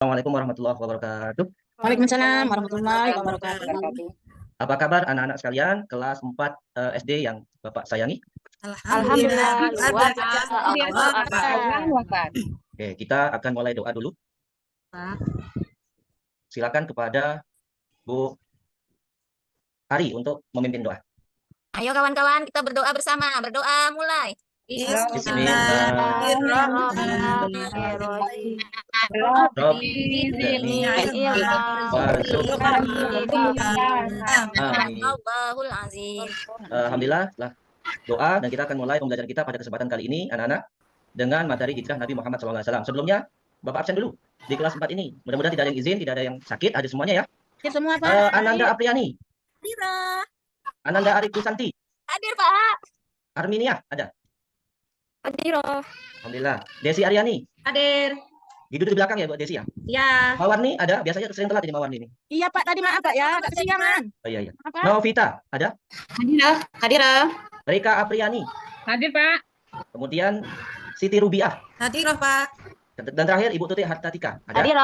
Assalamualaikum warahmatullahi wabarakatuh. Waalaikumsalam warahmatullahi wabarakatuh. Apa kabar anak-anak sekalian kelas 4 SD yang Bapak sayangi? Alhamdulillah Alhamdulillah, luar luar biasa. biasa. Allah Akbar. Allahu Akbar. Oke, kita akan mulai doa dulu. Silakan kepada Bu Ari untuk memimpin doa. Ayo kawan-kawan kita berdoa bersama. Berdoa mulai. Bismillahirrahmanirrahim. Allahul azim. Alhamdulillah, setelah doa dan kita akan mulai pembelajaran kita pada kesempatan kali ini, anak-anak, dengan materi hijrah Nabi Muhammad SAW. Sebelumnya, Bapak absen dulu di kelas 4 ini. Mudah-mudahan tidak ada yang izin, tidak ada yang sakit, ada semuanya ya. Hadir semua, Pak. Ananda Apriani, Hadir, Ananda Arif Kusanti, hadir Pak. Arminia, ada. Hadir. Alhamdulillah. Desi Aryani, Hadir. duduk di belakang ya, Bu Desi ya. Ya. Mawarni ada, biasanya sering telat ini Mawarni ini. Iya, Pak. Tadi maaf, Pak ya. Agak kesiangan. Oh iya iya. Apa? Novita ada. Hadir. Rika Apriani. Hadir, Pak. Kemudian Siti Rubiah. Hadir, Pak. Dan terakhir Ibu Tuti Hartatika. Ada. Hadir.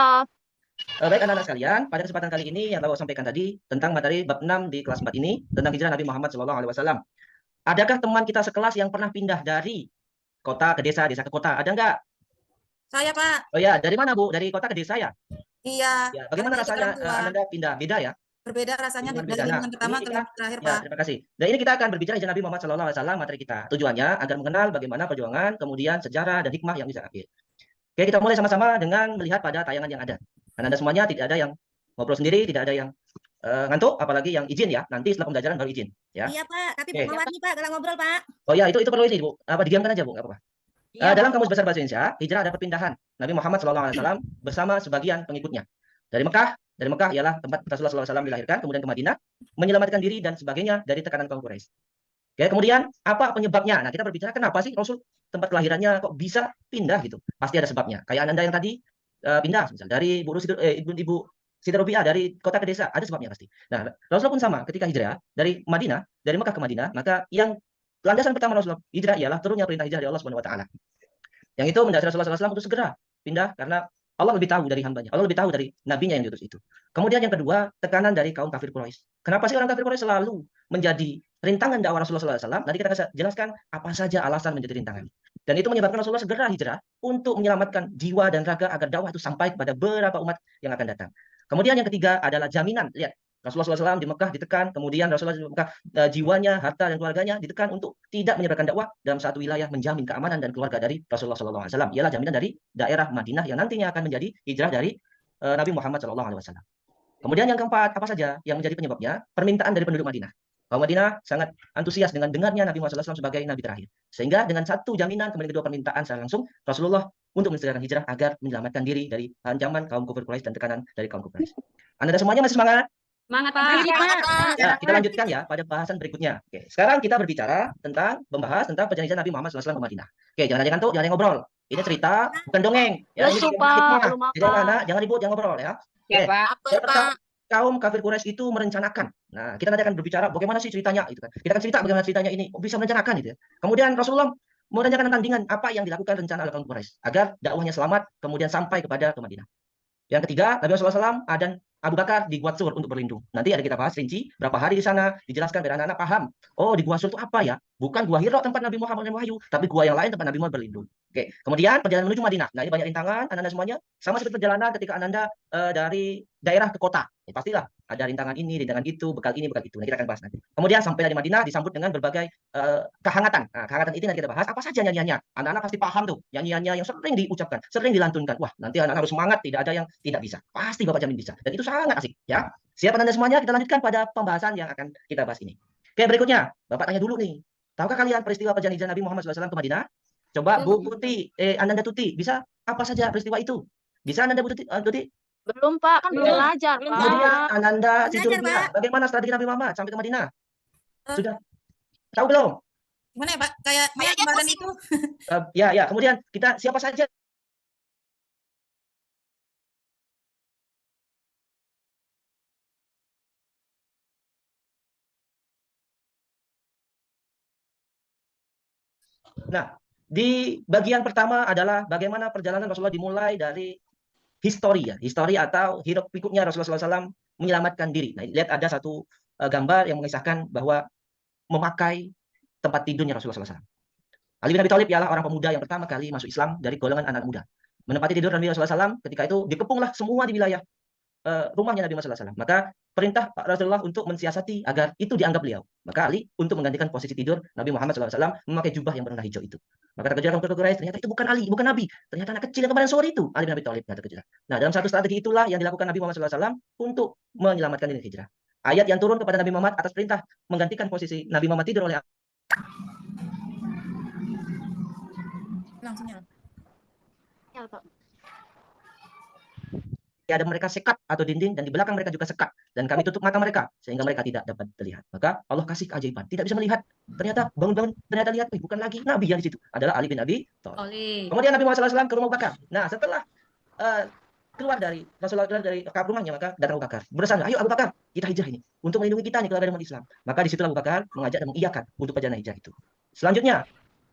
Baik anak-anak sekalian, pada kesempatan kali ini yang Bapak sampaikan tadi tentang materi bab 6 di kelas 4 ini tentang hijrah Nabi Muhammad SAW. Adakah teman kita sekelas yang pernah pindah dari kota ke desa, desa ke kota? Ada enggak? Saya, Pak. Oh ya, dari mana Bu? Dari kota ke desa ya? Iya. Ya, bagaimana rasanya Anda pindah? Beda ya? Berbeda rasanya Berbeda. dari lingkungan pertama Ini ke kita- lingkungan terakhir, Ya, Pak. terima kasih. Dan ini kita akan berbicara hijrah Nabi Muhammad SAW, materi kita. Tujuannya agar mengenal bagaimana perjuangan, kemudian sejarah dan hikmah yang bisa ambil. Oke, kita mulai sama-sama dengan melihat pada tayangan yang ada. Dan Anda semuanya tidak ada yang ngobrol sendiri, tidak ada yang ngantuk, apalagi yang izin ya. Nanti setelah pembelajaran baru izin. Ya. Iya Pak, tapi Oke. Mawar nih Pak, kalau ngobrol Pak. Oh ya, itu perlu ini Bu. Apa didiamkan aja Bu, nggak apa-apa. Dalam Kamus Besar Bahasa Indonesia, hijrah ada perpindahan Nabi Muhammad SAW bersama sebagian pengikutnya. Dari Mekah ialah tempat Rasulullah SAW dilahirkan, kemudian ke Madinah, menyelamatkan diri dan sebagainya dari tekanan kaum Quraisy. Oke, kemudian apa penyebabnya? Nah, kita berbicara kenapa sih Rasul tempat kelahirannya kok bisa pindah gitu? Pasti ada sebabnya. Kayak Anda yang tadi pindah, misal dari Ibu Siti Robiah dari kota ke desa, ada sebabnya pasti. Nah, Rasulullah pun sama ketika hijrah dari Madinah, dari Mekah ke Madinah, maka yang landasan pertama Rasulullah hijrah ialah turunnya perintah hijrah dari Allah Subhanahu wa taala. Yang itu mendasari Rasulullah SAW untuk segera pindah karena Allah lebih tahu dari hambanya. Allah lebih tahu dari nabinya yang diutus itu. Kemudian yang kedua, tekanan dari kaum kafir Quraisy. Kenapa sih orang kafir Quraisy selalu menjadi rintangan dakwah Rasulullah SAW? Nanti kita akan jelaskan apa saja alasan menjadi rintangan. Dan itu menyebabkan Rasulullah segera hijrah untuk menyelamatkan jiwa dan raga agar dakwah itu sampai kepada beberapa umat yang akan datang. Kemudian yang ketiga adalah jaminan. Lihat, Rasulullah SAW di Mekah ditekan, kemudian Rasulullah di Mekah jiwanya, harta dan keluarganya ditekan untuk tidak menyebarkan dakwah dalam satu wilayah, menjamin keamanan dan keluarga dari Rasulullah SAW. Ialah jaminan dari daerah Madinah yang nantinya akan menjadi hijrah dari Nabi Muhammad SAW. Kemudian yang keempat, apa saja yang menjadi penyebabnya? Permintaan dari penduduk Madinah. Kaum Madinah sangat antusias dengan dengarnya Nabi Muhammad SAW sebagai nabi terakhir. Sehingga dengan satu jaminan, kemudian kedua permintaan secara langsung, Rasulullah untuk mensegerakan hijrah agar menyelamatkan diri dari ancaman kaum kufur Quraisy dan tekanan dari kaum kufur Quraisy. Anda semuanya masih semangat? Semangat, Pak. Semangat Pak. Ya, kita lanjutkan ya pada bahasan berikutnya. Oke, sekarang kita berbicara tentang membahas tentang perjanjian Nabi Muhammad SAW ke Madinah. Oke, jangan ada yang ngantuk, jangan ada yang ngobrol. Ini cerita, bukan dongeng. Ya, ini hikmah. Jadi anak, jangan ribut, jangan ngobrol ya. Ya, Oke, Pak. Apa yang pertama, Pak? kaum kafir Quraisy itu merencanakan. Nah, kita nanti akan berbicara bagaimana sih ceritanya gitu kan. Kita akan cerita bagaimana ceritanya ini, kok bisa merencanakan gitu ya. Kemudian Rasulullah merencanakan tandingan apa yang dilakukan rencana oleh kaum Quraisy agar dakwahnya selamat kemudian sampai kepada ke Madinah. Yang ketiga, Nabi Muhammad SAW dan Abu Bakar di Gua Sur untuk berlindung. Nanti ada kita bahas rinci berapa hari di sana, dijelaskan biar anak-anak paham. Oh, di Gua Sur itu apa ya? Bukan Gua Hira tempat Nabi Muhammad dan Wahyu, tapi gua yang lain tempat Nabi Muhammad berlindung. Oke, kemudian perjalanan menuju Madinah. Nah, ini banyak rintangan, Anda semuanya sama seperti perjalanan ketika Anda dari daerah ke kota. Ya, pastilah ada rintangan ini, rintangan itu, bekal ini, bekal itu. Nah, kita akan bahas nanti. Kemudian sampai dari Madinah disambut dengan berbagai kehangatan. Nah, kehangatan ini nanti kita bahas apa saja nyanyiannya. Anak-anak pasti paham tuh nyanyiannya yang sering diucapkan, sering dilantunkan. Wah, nanti anak-anak harus semangat, tidak ada yang tidak bisa. Pasti Bapak jamin bisa. Dan itu sangat asik, ya. Siap Anda semuanya? Kita lanjutkan pada pembahasan yang akan kita bahas ini. Oke, berikutnya, Bapak tanya dulu nih. Tahukah kalian peristiwa perjalanan hijrah Nabi Muhammad SAW ke Madinah? Coba Bu Tuti, Ananda Tuti, bisa apa saja peristiwa itu? Bisa Ananda Bu Tuti? Belum Pak, kan belum belajar Belum Pak. Kemudian Ananda Belajar, Siturbiah, Pak. bagaimana strategi Nabi Muhammad sampai ke Madinah? Eh. Sudah tahu belum? Gimana ya, Pak? Kayak Kayaknya kemarin pusing. itu. Ya, kemudian kita siapa saja Nah, di bagian pertama adalah bagaimana perjalanan Rasulullah dimulai dari histori atau hiruk pikuknya Rasulullah SAW menyelamatkan diri. Nah, lihat ada satu gambar yang mengisahkan bahwa memakai tempat tidurnya Rasulullah SAW. Ali bin Abi Thalib ialah orang pemuda yang pertama kali masuk Islam dari golongan anak muda. Menempati tidur Nabi Rasulullah SAW, ketika itu dikepunglah semua di wilayah rumahnya Nabi Muhammad SAW. Maka perintah Pak Rasulullah untuk mensiasati agar itu dianggap beliau. Maka Ali untuk menggantikan posisi tidur Nabi Muhammad SAW memakai jubah yang berwarna hijau itu. Maka terkejut kaum Quraisy, ternyata itu bukan Ali, bukan Nabi. Ternyata anak kecil yang kemarin sore itu, Ali bin Abi Thalib. Nah, dalam satu strategi itulah yang dilakukan Nabi Muhammad SAW untuk menyelamatkan diri hijrah. Ayat yang turun kepada Nabi Muhammad atas perintah menggantikan posisi Nabi Muhammad tidur oleh Langsung nyala. Ya, Pak. ada mereka sekat atau dinding dan di belakang mereka juga sekat dan kami tutup mata mereka sehingga mereka tidak dapat terlihat. Maka Allah kasih keajaiban, tidak bisa melihat. Ternyata bangun-bangun ternyata lihat, bukan lagi Nabi yang di situ, adalah Ali bin Abi Thalib. Kemudian Nabi Muhammad SAW ke rumah Abu Bakar. Nah, setelah keluar dari Rasulullah dari rumahnya, maka datang Abu Bakar bersama, ayo Abu Bakar, kita hijrah ini untuk melindungi kita nih keluarga umat Islam. Maka di situlah Abu Bakar mengajak dan mengiyakan untuk perjalanan hijrah itu. Selanjutnya,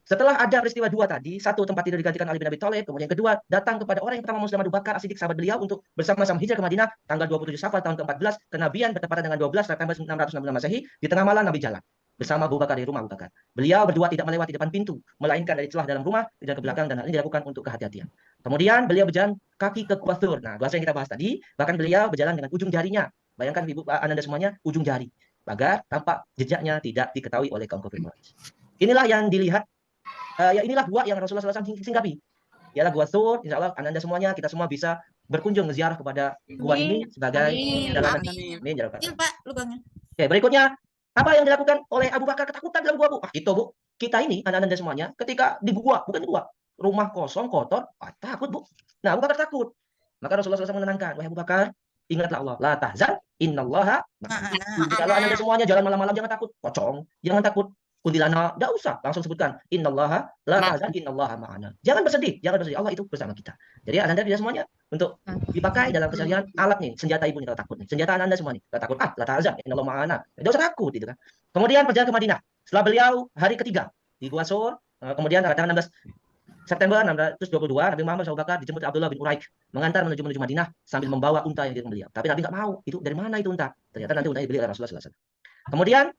setelah ada peristiwa dua tadi, satu tempat tidur digantikan Ali bin Abi Thalib, kemudian kedua datang kepada orang yang pertama Muslim Abu Bakar As-Siddiq sahabat beliau untuk bersama-sama hijrah ke Madinah tanggal 27 Syawal tahun ke-14 kenabian bertepatan dengan 12 September 666 Masehi. Di tengah malam Nabi jalan bersama Abu Bakar di rumah Abu Bakar. Beliau berdua tidak melewati depan pintu, melainkan dari celah dalam rumah tidak ke belakang, dan hal ini dilakukan untuk kehati-hatian. Kemudian beliau berjalan kaki ke Gua Thur. Nah, gua yang kita bahas tadi, bahkan beliau berjalan dengan ujung jarinya. Bayangkan Ibu Ananda semuanya ujung jari, agar tampak jejaknya tidak diketahui oleh kaum kafir Quraisy. Inilah yang dilihat. Ya inilah gua yang Rasulullah SAW singgahi. Ialah Gua Thur. Insya Allah Anda semuanya, kita semua bisa berkunjung ziarah kepada gua ini sebagai jalan. Amin. Kecil, Pak, lubangnya. Oke, berikutnya apa yang dilakukan oleh Abu Bakar? Ketakutan dalam gua, Bu. Itu, Bu. Kita ini anak-anak semuanya ketika di gua, bukan di gua, rumah kosong, kotor, takut, Bu. Nah, Abu Bakar takut. Maka Rasulullah SAW menenangkan, wahai Abu Bakar, ingatlah Allah, la tahzan, innallaha ma'ana. Kalau anak semuanya jalan malam-malam jangan takut, pocong, jangan takut. Kuntilanak, enggak usah, langsung sebutkan innallaha la tahzan innallaha ma'ana. Jangan bersedih, Allah itu bersama kita. Jadi Anda tidak semuanya untuk dipakai dalam keseharian alat nih, senjata ibu nih kalau takut nih. Senjata Anda semua nih. Kalau takut, la tahzan innallaha ma'ana. Enggak usah takut gitu kan. Kemudian perjalanan ke Madinah. Setelah beliau hari ketiga di Gua Thur, kemudian tanggal 16 September 622 Nabi Muhammad SAW dijemput Abdullah bin Uraik mengantar menuju Madinah sambil membawa unta yang ditumpangi beliau. Tapi Nabi enggak mau. Itu dari mana itu unta? Ternyata nanti unta dibeli oleh Rasulullah SAW. Kemudian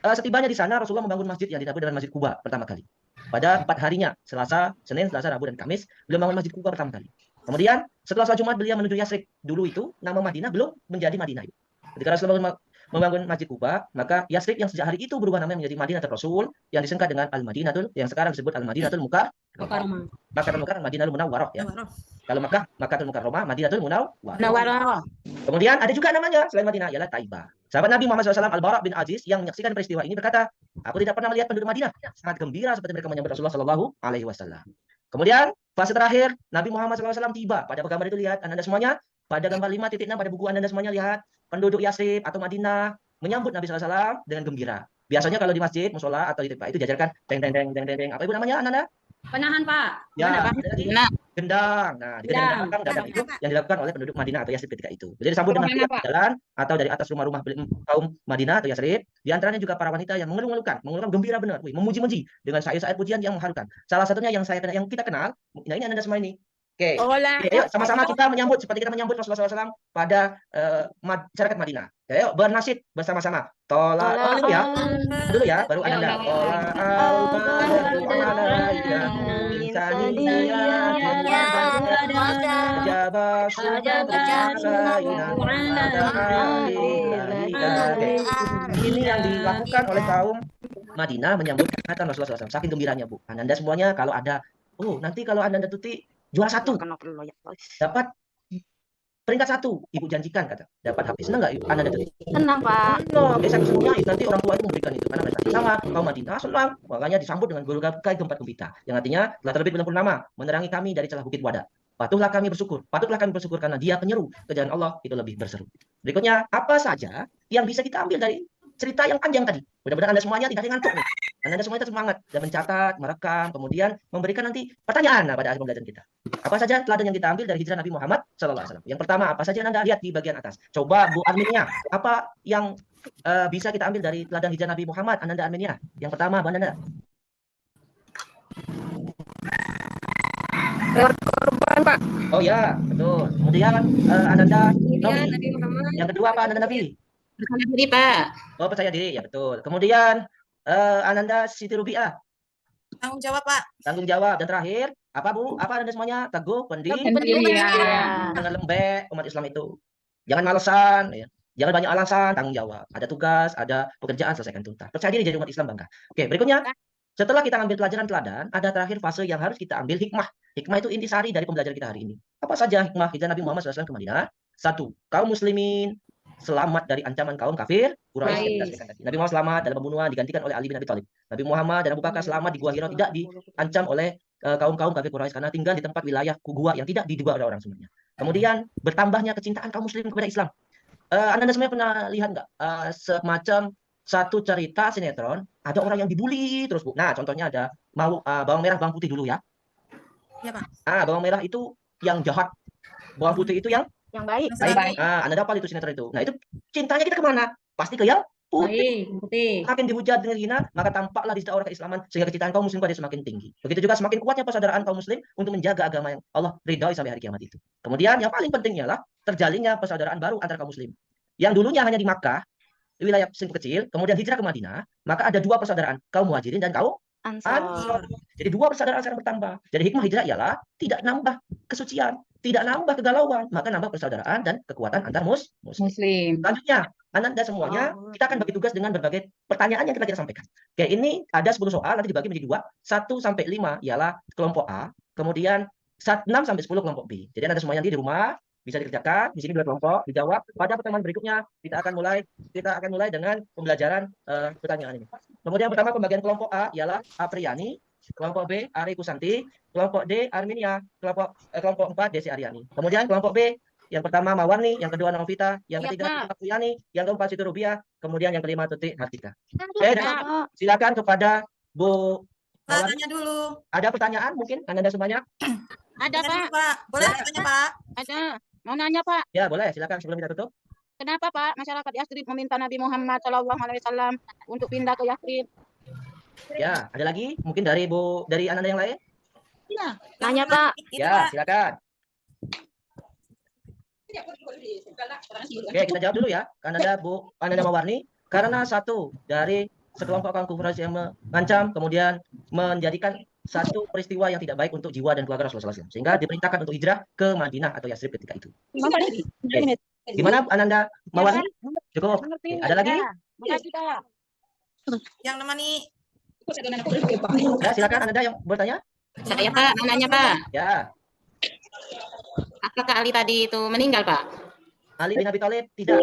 setibanya di sana Rasulullah membangun masjid yang dinamai dengan Masjid Quba pertama kali. Pada 4 harinya, Selasa, Senin, Selasa, Rabu, dan Kamis, beliau membangun Masjid Quba pertama kali. Kemudian setelah sholat Jumat beliau menuju Yasrib. Dulu itu nama Madinah belum menjadi Madinah. Ketika Rasulullah membangun Masjid Quba, maka Yasrib yang sejak hari itu berubah namanya menjadi Madinatul Rasul yang disingkat dengan Al-Madinatul, yang sekarang disebut Al-Madinatul Mukarramah. Makatul Mukarramah, Madinatul Munawwarah ya. Kalau Makkah, Makatul Mukarramah, Madinatul Munawwarah. Kemudian ada juga namanya selain Madinah ialah Taibah. Sahabat Nabi Muhammad SAW Al-Bara bin Aziz yang menyaksikan peristiwa ini berkata, aku tidak pernah melihat penduduk Madinah sangat gembira seperti mereka menyambut Rasulullah SAW. Kemudian fase terakhir Nabi Muhammad SAW tiba. Pada gambar itu lihat Anda semuanya, pada gambar 5.6 pada buku Anda semuanya lihat penduduk Yasrib atau Madinah menyambut Nabi SAW dengan gembira. Biasanya kalau di masjid, musola atau di tempat itu diajarkan deng deng deng deng deng. Apa ibu namanya Anda? Penahan, Pak. Ya, gendang. Nah, di gendang itu yang dilakukan oleh penduduk Madinah atau Yasrib ketika itu. Jadi disambut dengan jalan atau dari atas rumah-rumah kaum Madinah atau Yasrib. Di antaranya juga para wanita yang mengeluh-ngeluhkan gembira benar, memuji-muji dengan syair-syair pujian yang mengharukan. Salah satunya yang kita kenal, nah ini Anda semua ini. Oke, yuk sama-sama kita menyambut seperti kita menyambut Rasulullah SAW pada masyarakat Madinah. Yuk bernasib bersama-sama. Tola dulu ya, baru Anda. Ini yang dilakukan oleh kaum Madinah menyambut kehangatan Rasulullah SAW. Saking gembiranya, Bu. Anda semuanya kalau ada, nanti kalau Anda tuti juara 1 dapat peringkat 1, ibu janjikan kata dapat HP. Senang nggak Anda tuti? Senang, Pak. Biasa semuanya nanti orang tua itu memberikan itu karena mereka sama kaum Madinah senang, makanya disambut dengan berbagai gempa gembira yang artinya telah terbit bulan purnama menerangi kami dari celah bukit Wada. Patutlah kami bersyukur karena dia penyeru ke jalan Allah itu lebih berseru. Berikutnya, apa saja yang bisa kita ambil dari cerita yang panjang tadi? Mudah-mudahan Anda semuanya tidak ngantuk nih. Anda semuanya semangat dan mencatat, merekam, kemudian memberikan nanti pertanyaan pada akhir pembelajaran kita. Apa saja teladan yang kita ambil dari hijrah Nabi Muhammad SAW? Yang pertama, apa saja Anda lihat di bagian atas? Coba Bu adminnya, apa yang bisa kita ambil dari teladan hijrah Nabi Muhammad? Anda adminnya. Yang pertama, Bu Anda. Berkorban Pak. Oh ya, betul. Kemudian Ananda Kemudian Novi. Nabi Muhammad. Yang kedua apa Ananda Nabi? Percaya diri, Pak. Oh, percaya diri, ya betul. Kemudian Ananda Siti Rubiah, Tanggung jawab, Pak. tanggung jawab. Dan terakhir, apa Bu? Apa Anda semuanya? Teguh, pendirian dengan lembek umat Islam itu. Jangan malesan, ya. Jangan banyak alasan, tanggung jawab. Ada tugas, ada pekerjaan, selesaikan tuntas. Percaya diri jadi umat Islam, bangga. Oke, berikutnya. Setelah kita ambil pelajaran teladan, ada terakhir fase yang harus kita ambil hikmah. Hikmah itu intisari dari pembelajaran kita hari ini. Apa saja hikmah hijrah Nabi Muhammad SAW ke Madinah? 1. Kaum muslimin selamat dari ancaman kaum kafir Quraisy yang kita sebutkan tadi. Nabi Muhammad selamat dalam pembunuhan digantikan oleh Ali bin Abi Thalib. Nabi Muhammad dan Abu Bakar selamat di Gua Hira tidak diancam oleh kaum-kaum kafir Quraisy karena tinggal di tempat wilayah gua yang tidak diduga oleh orang semuanya. Kemudian bertambahnya kecintaan kaum muslim kepada Islam. Anda semuanya pernah lihat nggak semacam satu cerita sinetron ada orang yang dibully terus Bu. Nah, contohnya ada bawang merah bawang putih dulu ya. Iya, Pak. Bawang merah itu yang jahat. Bawang putih itu yang baik. Baik. Anda dapat itu sinetron itu. Nah, itu cintanya kita kemana? Pasti ke yang putih. Makin dihujat dengan hina, maka tampaklah di situ orang keislaman sehingga kecintaan kaum muslim pada semakin tinggi. Begitu juga semakin kuatnya persaudaraan kaum muslim untuk menjaga agama yang Allah ridhoi sampai hari kiamat itu. Kemudian yang paling pentingnya lah terjalinnya persaudaraan baru antar kaum muslim. Yang dulunya hanya di Makkah, di wilayah kecil, kemudian hijrah ke Madinah, maka ada dua persaudaraan, kaum muhajirin dan kaum Ansor. Jadi dua persaudaraan sekarang bertambah. Jadi hikmah hijrah ialah tidak nambah kesucian, tidak nambah kegalauan, maka nambah persaudaraan dan kekuatan antar muslim. Selanjutnya, Ananda semuanya, kita akan bagi tugas dengan berbagai pertanyaan yang kita sampaikan. Oke, ini ada 10 soal, nanti dibagi menjadi 2. 1 sampai 5 ialah kelompok A, kemudian 6 sampai 10 kelompok B. Jadi Anda semuanya di rumah bisa dikerjakan, di sini 2 kelompok, dijawab. Pada pertemuan berikutnya kita akan mulai dengan pembelajaran pertanyaan ini. Kemudian pertama pembagian kelompok A ialah Apriyani, kelompok B Ari Kusanti, kelompok D Arminia, kelompok 4 Desi Aryani. Kemudian kelompok B yang pertama Mawarni, yang kedua Novita, yang ketiga Apriyani, yang keempat Siti Rubiah, kemudian yang kelima Tuti Hartika. Silakan kepada Bu Mawarni. Tanya dulu. Ada pertanyaan mungkin Anda semuanya? Ada, Pak. Boleh tanya, Pak? Ada. Mau nanya, Pak. Ya, boleh. Silakan sebelum kita tutup. Kenapa, Pak, masyarakat Yathrib meminta Nabi Muhammad SAW untuk pindah ke Yathrib? Ya, ada lagi? Mungkin dari Ananda yang lain? Iya. Nanya, Pak. Ya, silakan. Oke, kita jawab dulu ya. Ananda Mawarni, karena satu dari sekelompok kaum kufar yang mengancam, kemudian menjadikan satu peristiwa yang tidak baik untuk jiwa dan keluarga Rasulullah SAW, sehingga diperintahkan untuk hijrah ke Madinah atau Yathrib ketika itu. Okay. Gimana Ananda Mawarni? Cukup. Okay. Ada lagi? Yang nemani. Ya, silakan Ananda yang bertanya. Saya, Pak, mau nanya, Pak. Ya. Apakah Ali tadi itu meninggal, Pak? Ali bin Abi Thalib tidak.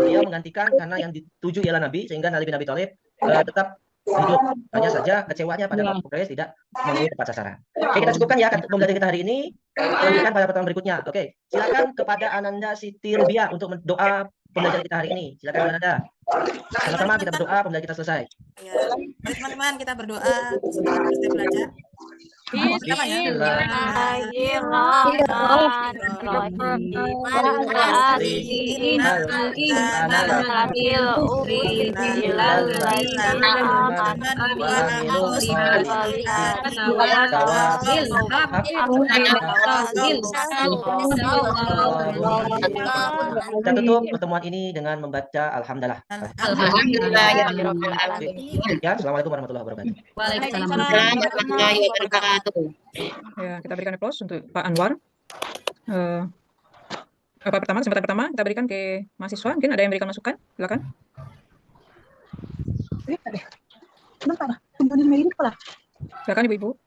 Beliau menggantikan karena yang dituju ialah Nabi, sehingga Ali bin Abi Thalib tetap hidup. Hanya saja kecewanya pada Quraisy tidak memenuhi tepat sasaran. Oke, kita cukupkan ya pembelajaran kita hari ini. Lanjutkan pada pertemuan berikutnya. Oke, silakan kepada Ananda Siti Rubiah untuk mendoa pembelajaran kita hari ini. Silakan Ananda. Sama-sama kita berdoa pembelajaran kita selesai. Ya. Mari teman-teman kita berdoa sebelum kita belajar. Kita tutup pertemuan ini dengan membaca Alhamdulillah. Alhamdulillah ya Rabbil alamin. Ya, assalamualaikum warahmatullahi wabarakatuh. Waalaikumsalam warahmatullahi wabarakatuh. Ya, kita berikan applause untuk Pak Anwar. Kesempatan pertama kita berikan ke mahasiswa. Mungkin ada yang berikan masukan? Silakan. Silakan Ibu-ibu.